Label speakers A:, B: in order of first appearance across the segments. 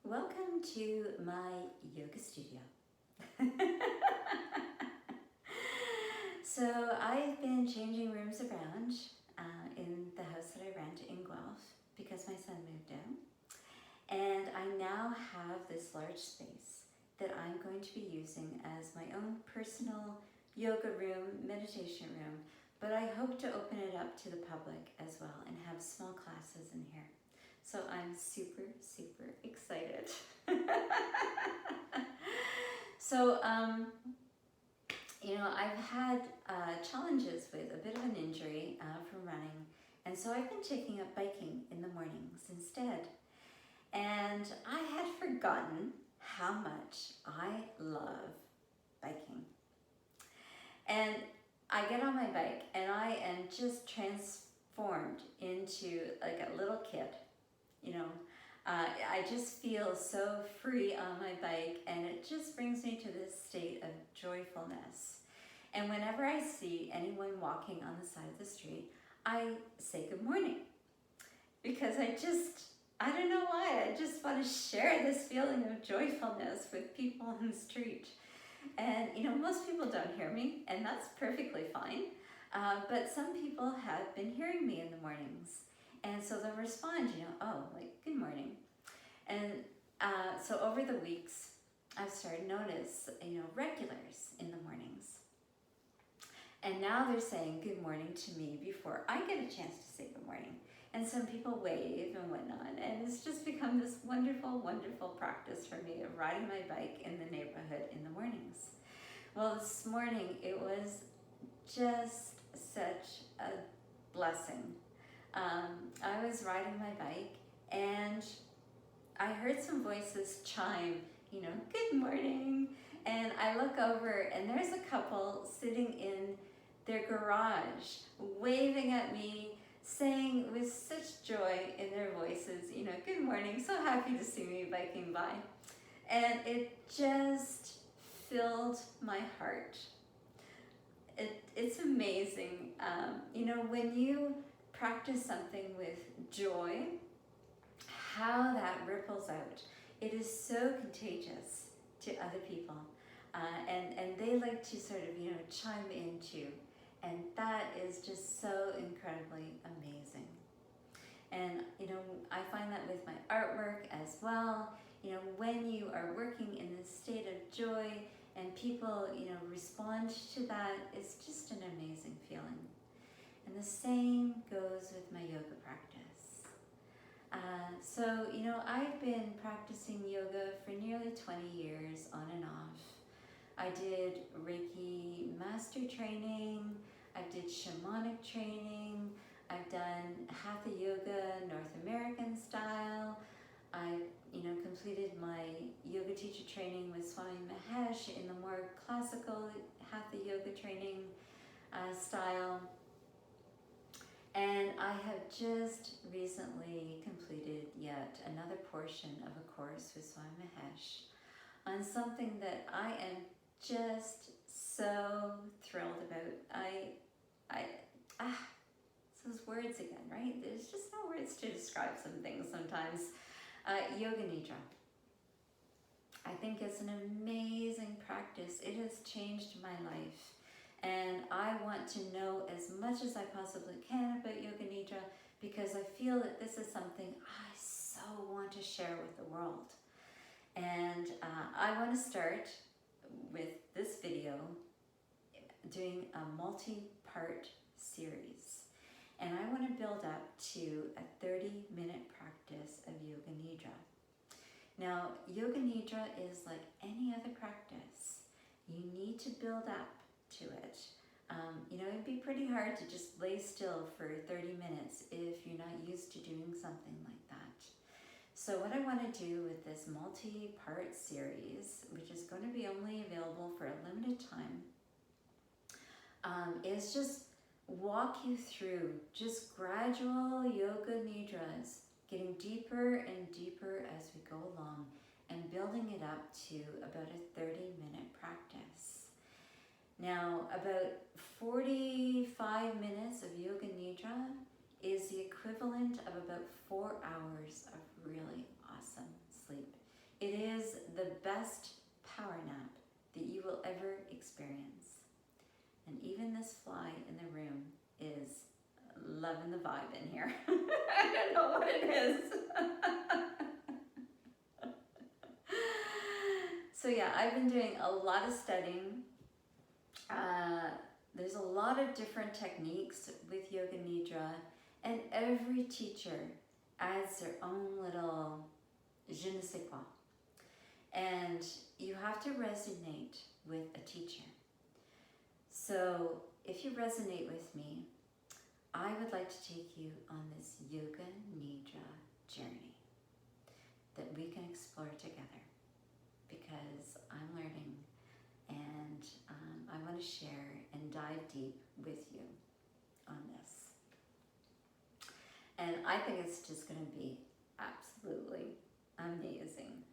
A: Welcome to my yoga studio. So I've been changing rooms around in the house that I rent in Guelph because my son moved out. And I now have this large space that I'm going to be using as my own personal yoga room, meditation room, but I hope to open it up to the public as well and have small classes in here. So I'm super, super excited. So, I've had challenges with a bit of an injury from running, and so I've been taking up biking in the mornings instead. And I had forgotten how much I love biking. And I get on my bike and I am just transformed into like a little kid. I just feel so free on my bike, and it just brings me to this state of joyfulness. And whenever I see anyone walking on the side of the street, I say good morning, because I don't know why, I just want to share this feeling of joyfulness with people on the street. And most people don't hear me, and that's perfectly fine. But some people have been hearing me in the mornings. And so they'll respond, good morning. And so over the weeks, I've started to notice, regulars in the mornings. And now they're saying good morning to me before I get a chance to say good morning. And some people wave and whatnot. And it's just become this wonderful, wonderful practice for me of riding my bike in the neighborhood in the mornings. Well, this morning, it was just such a blessing. I was riding my bike and I heard some voices chime, good morning. And I look over and there's a couple sitting in their garage, waving at me, saying with such joy in their voices, good morning, so happy to see me biking by. And it just filled my heart. It's amazing. When you practice something with joy, how that ripples out. It is so contagious to other people. And they like to sort of, chime in too. And that is just so incredibly amazing. And, I find that with my artwork as well. When you are working in this state of joy and people, respond to that, it's just an amazing feeling. And the same goes with my yoga practice. So, I've been practicing yoga for nearly 20 years on and off. I did Reiki master training, I did shamanic training, I've done Hatha yoga, North American style. I, completed my yoga teacher training with Swami Mahesh in the more classical Hatha yoga training style. And I have just recently completed yet another portion of a course with Swami Mahesh on something that I am just so thrilled about. It's those words again, right? There's just no words to describe some things sometimes. Yoga Nidra. I think it's an amazing practice. It has changed my life. And I want to know as much as I possibly can about Yoga Nidra, because I feel that this is something I so want to share with the world. And I want to start with this video doing a multi-part series. And I want to build up to a 30-minute practice of Yoga Nidra. Now, Yoga Nidra is like any other practice. You need to build up to it. It'd be pretty hard to just lay still for 30 minutes if you're not used to doing something like that. So what I want to do with this multi-part series, which is going to be only available for a limited time, is just walk you through just gradual Yoga Nidras, getting deeper and deeper as we go along and building it up to about a 30-minute practice. Now, about 45 minutes of Yoga Nidra is the equivalent of about 4 hours of really awesome sleep. vibe in here. I don't know what it is. So yeah, I've been doing a lot of studying. There's a lot of different techniques with Yoga Nidra, and every teacher adds their own little je ne sais quoi. And you have to resonate with a teacher. So if you resonate with me, I would like to take you on this Yoga Nidra journey that we can explore together, because I'm learning, and I want to share and dive deep with you on this. And I think it's just going to be absolutely amazing.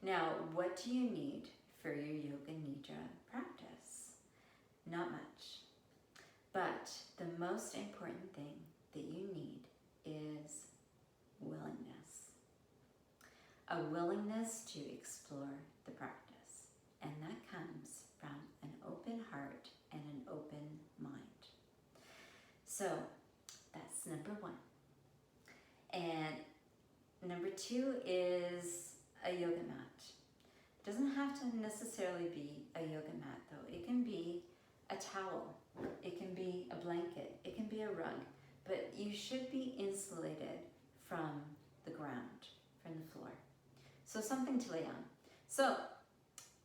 A: Now, what do you need for your Yoga Nidra practice? Not much. But the most important thing that you need is willingness. A willingness to explore the practice. And that comes from an open heart and an open mind. So that's number one. And number two is a yoga mat. It doesn't have to necessarily be a yoga mat though. It can be a towel, it can be a blanket, it can be a rug, but you should be insulated from the ground, from the floor. So something to lay on. So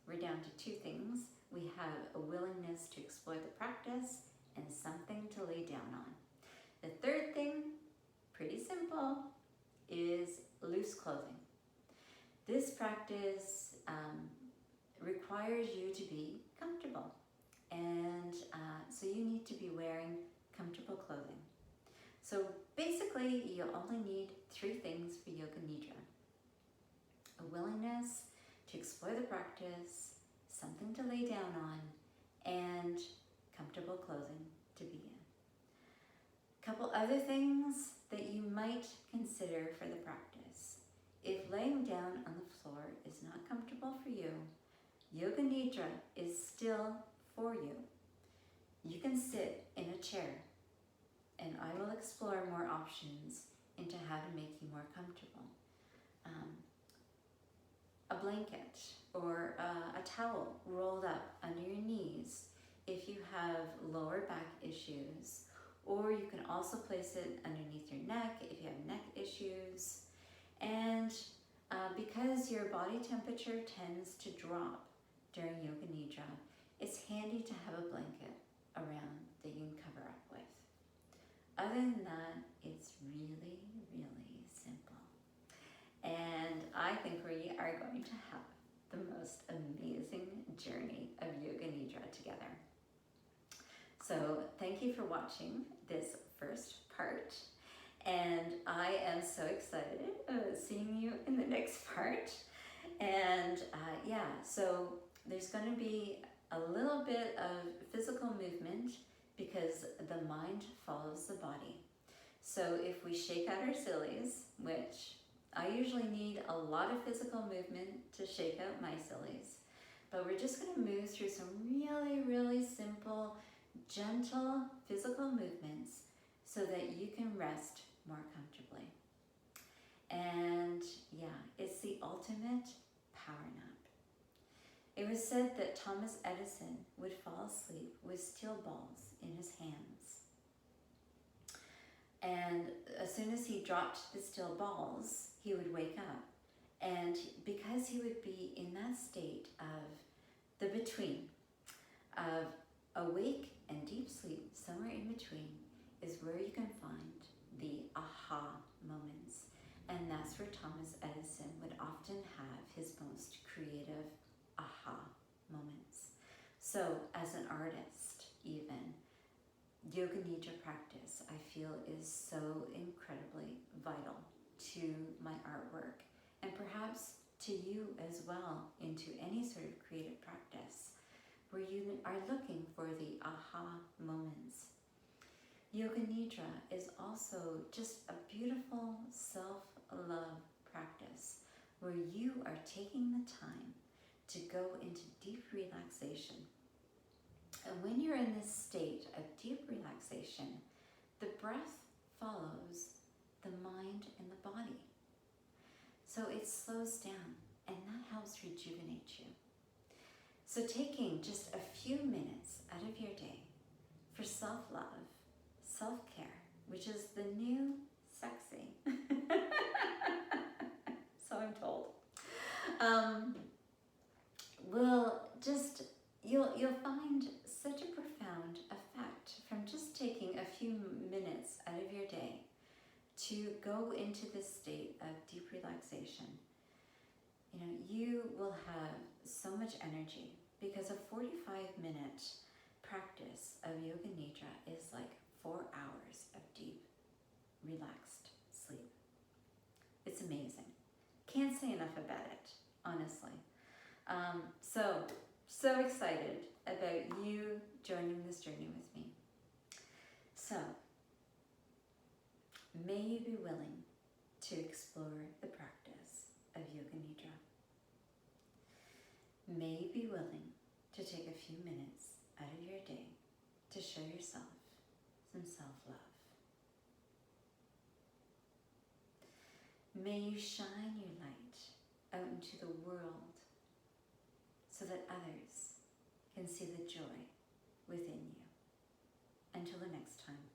A: we're down to two things. We have a willingness to explore the practice and something to lay down on. The third thing, pretty simple, is loose clothing. This practice requires you to be comfortable, and so you need to be wearing comfortable clothing. So basically, you only need three things for Yoga Nidra: a willingness to explore the practice, something to lay down on, and comfortable clothing to be in. A couple other things that you might consider for the practice. If laying down on the floor is not comfortable for you, Yoga Nidra is still for you. You can sit in a chair, and I will explore more options into how to make you more comfortable. A blanket or a towel rolled up under your knees if you have lower back issues, or you can also place it underneath your neck if you have neck issues. And because your body temperature tends to drop during Yoga Nidra, it's handy to have a blanket around that you can cover up with. Other than that, it's really, really simple. And I think we are going to have the most amazing journey of Yoga Nidra together. So thank you for watching this first part. And I am so excited seeing you in the next part. And so there's going to be a little bit of physical movement because the mind follows the body. So if we shake out our sillies, which I usually need a lot of physical movement to shake out my sillies, but we're just going to move through some really, really simple, gentle physical movements so that you can rest more comfortably. And it's the ultimate power nap. It was said that Thomas Edison would fall asleep with steel balls in his hands. And as soon as he dropped the steel balls, he would wake up. And because he would be in that state of the between, of awake and deep sleep, somewhere in between, is where you can find the aha moments. And that's where Thomas Edison would often have his most creative aha moments. So as an artist, even, Yoga Nidra practice, I feel, is so incredibly vital to my artwork, and perhaps to you as well, into any sort of creative practice where you are looking for the aha moments. Yoga Nidra is also just a beautiful self-love practice where you are taking the time to go into deep relaxation. And when you're in this state of deep relaxation, the breath follows the mind and the body. So it slows down, and that helps rejuvenate you. So taking just a few minutes out of your day for self-love, self-care, which is the new sexy, so I'm told, will just, you'll find such a profound effect from just taking a few minutes out of your day to go into this state of deep relaxation. You know, you will have so much energy because a 45-minute practice of Yoga Nidra is like 4 hours of deep, relaxed sleep. It's amazing. Can't say enough about it, honestly. So excited about you joining this journey with me. So, may you be willing to explore the practice of Yoga Nidra. May you be willing to take a few minutes out of your day to show yourself some self-love. May you shine your light out into the world so that others can see the joy within you. Until the next time.